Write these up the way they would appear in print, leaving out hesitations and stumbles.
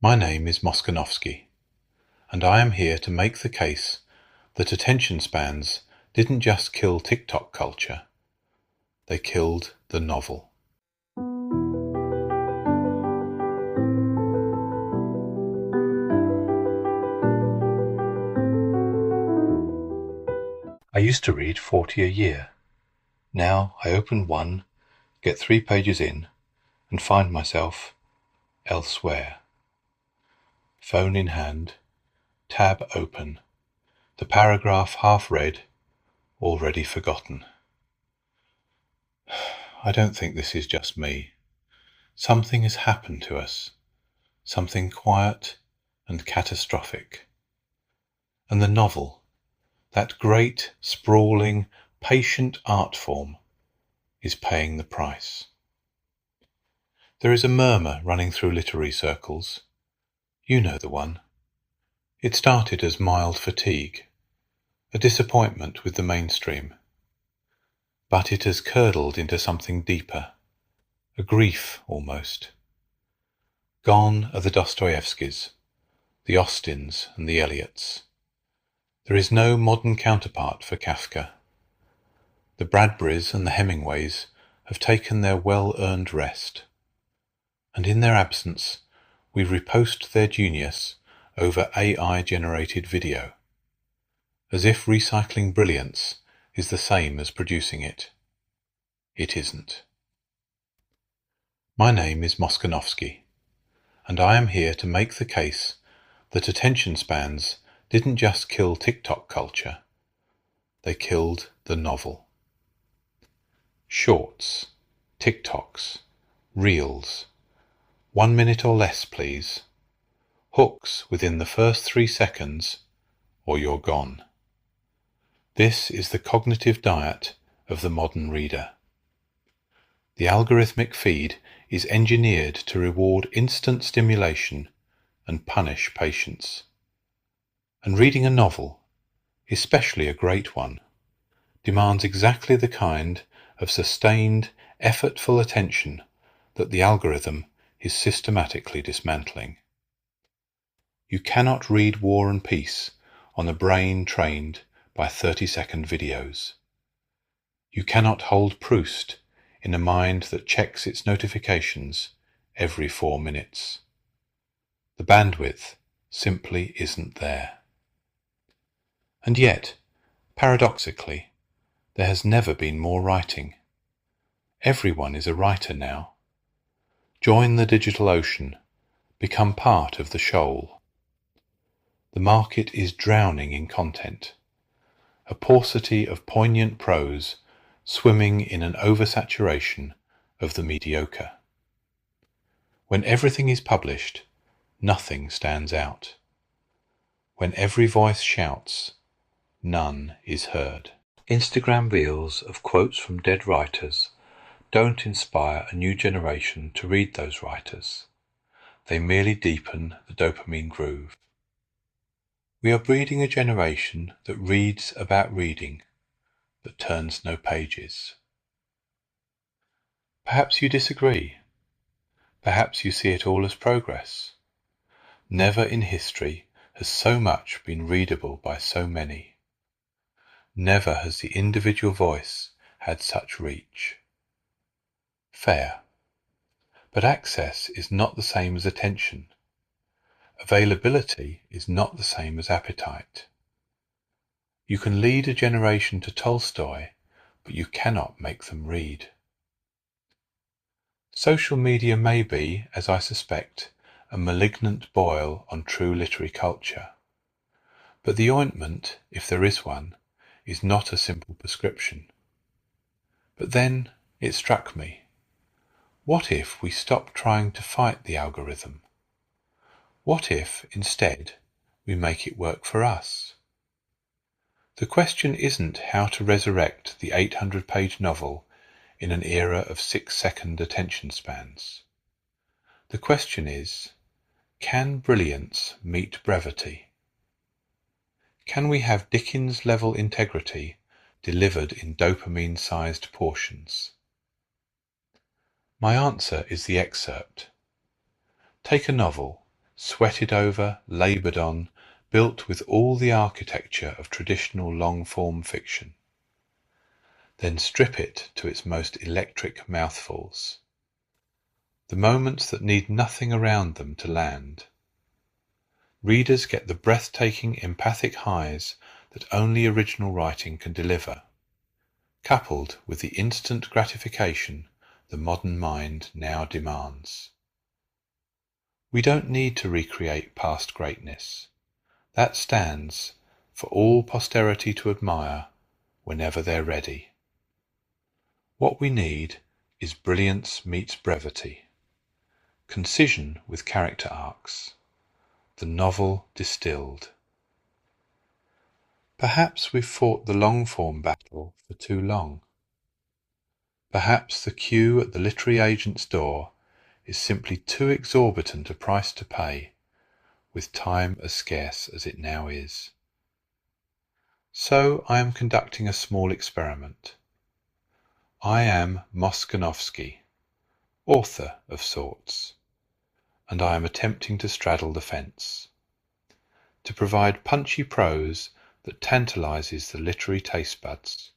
My name is Moscanovski, and I am here to make the case that attention spans didn't just kill TikTok culture, they killed the novel. I used to read 40 a year. Now I open one, get 3 pages in, and find myself elsewhere. Phone in hand, tab open, the paragraph half read, already forgotten. I don't think this is just me. Something has happened to us, something quiet and catastrophic. And the novel, that great, sprawling, patient art form, is paying the price. There is a murmur running through literary circles. You know the one. It started as mild fatigue, a disappointment with the mainstream. But it has curdled into something deeper, a grief almost. Gone are the Dostoevskys, the Austins and the Eliots. There is no modern counterpart for Kafka. The Bradburys and the Hemingways have taken their well-earned rest, and in their absence we repost their genius over AI-generated video, as if recycling brilliance is the same as producing it. It isn't. My name is Moscanovski, and I am here to make the case that attention spans didn't just kill TikTok culture, they killed the novel. Shorts, TikToks, Reels, 1 minute or less please. Hooks within the first 3 seconds, or you're gone. This is the cognitive diet of the modern reader. The algorithmic feed is engineered to reward instant stimulation and punish patience. And reading a novel, especially a great one, demands exactly the kind of sustained, effortful attention that the algorithm is systematically dismantling. You cannot read War and Peace on a brain trained by 30-second videos. You cannot hold Proust in a mind that checks its notifications every 4 minutes. The bandwidth simply isn't there. And yet, paradoxically, there has never been more writing. Everyone is a writer now. Join the digital ocean, become part of the shoal. The market is drowning in content, a paucity of poignant prose swimming in an oversaturation of the mediocre. When everything is published, nothing stands out. When every voice shouts, none is heard. Instagram reels of quotes from dead writers don't inspire a new generation to read those writers. They merely deepen the dopamine groove. We are breeding a generation that reads about reading, but turns no pages. Perhaps you disagree. Perhaps you see it all as progress. Never in history has so much been readable by so many. Never has the individual voice had such reach. Fair. But access is not the same as attention. Availability is not the same as appetite. You can lead a generation to Tolstoy, but you cannot make them read. Social media may be, as I suspect, a malignant boil on true literary culture. But the ointment, if there is one, is not a simple prescription. But then it struck me. What if we stop trying to fight the algorithm? What if, instead, we make it work for us? The question isn't how to resurrect the 800-page novel in an era of 6-second attention spans. The question is, can brilliance meet brevity? Can we have Dickens-level integrity delivered in dopamine-sized portions? My answer is the excerpt. Take a novel, sweated over, laboured on, built with all the architecture of traditional long-form fiction. Then strip it to its most electric mouthfuls. The moments that need nothing around them to land. Readers get the breathtaking empathic highs that only original writing can deliver, coupled with the instant gratification the modern mind now demands. We don't need to recreate past greatness. That stands for all posterity to admire whenever they're ready. What we need is brilliance meets brevity, concision with character arcs, the novel distilled. Perhaps we've fought the long-form battle for too long. Perhaps the queue at the literary agent's door is simply too exorbitant a price to pay, with time as scarce as it now is. So I am conducting a small experiment. I am Moscanovski, author of sorts, and I am attempting to straddle the fence, to provide punchy prose that tantalizes the literary taste buds,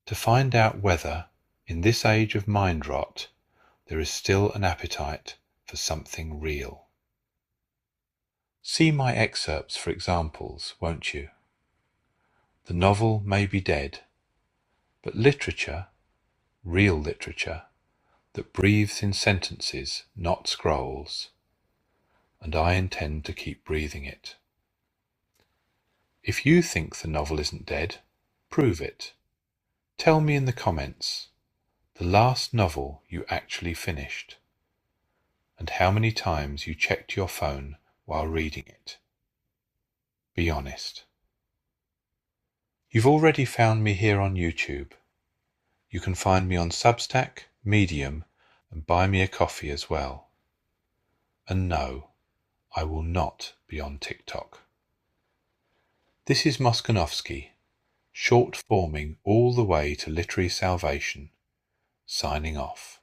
to find out whether, in this age of mind rot, there is still an appetite for something real. See my excerpts for examples, won't you? The novel may be dead, but literature, real literature, that breathes in sentences, not scrolls, and I intend to keep breathing it. If you think the novel isn't dead, prove it. Tell me in the comments the last novel you actually finished, and how many times you checked your phone while reading it. Be honest. You've already found me here on YouTube. You can find me on Substack, Medium, and Buy Me a Coffee as well. And no, I will not be on TikTok. This is Moscanovski, short forming all the way to literary salvation, signing off.